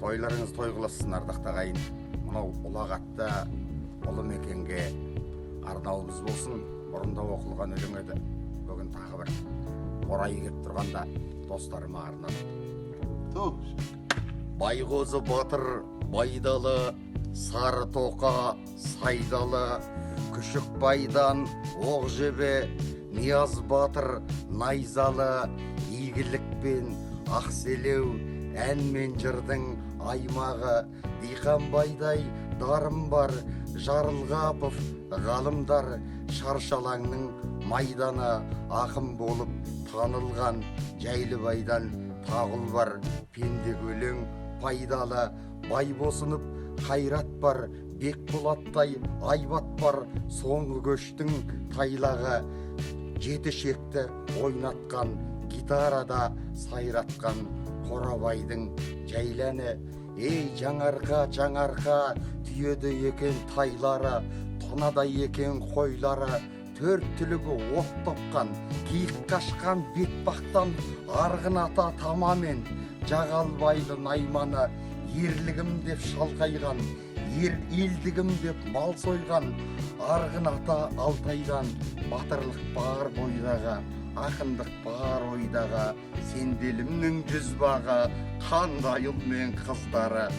Тойларыңыз той қыласыздар ардақтағы ағайын. Мынау ұлағатты ұлы мекенге арнаумыз болсын. Бұрында оқылған өлең еді. Бүгін тағы бір орайы келіп тұрғанда достарыма арнадым. Байғозы батыр байдалы, сары тоқа сайдалы, күшік байдан оқ жебе, Нияз батыр найзалы, игілікпен ақселеу, ән мен жырдың аймағы, Диқанбайдай дарым бар, Жарылғапов ғалымдар, Шаршалаңның майданы ақын болып танылған, Жайлыбайдан тағыл бар, пенде өлең пайдалы, Байбосынып қайрат бар, Бекболаттай айбат бар, соңғы көштің тайлағы, жеті шекті ойнатқан, гитарада сайратқан Қорабайдың жайланы. Ей жаңарқа, түйеді екен тайлары, тонадай екен қойлары, төрт түлігі от топқан, киік қашқан бетбақтан, арғын ата тамамен, Жағалбайды найманы, ерлігім деп шалқайған, елдігім деп мал сойған, арғын ата Алтайдан, батырлық бар бойдағы, ақындық бар ойдағы, сенделімнің жүз бағы, қандай ұл мен қыздары.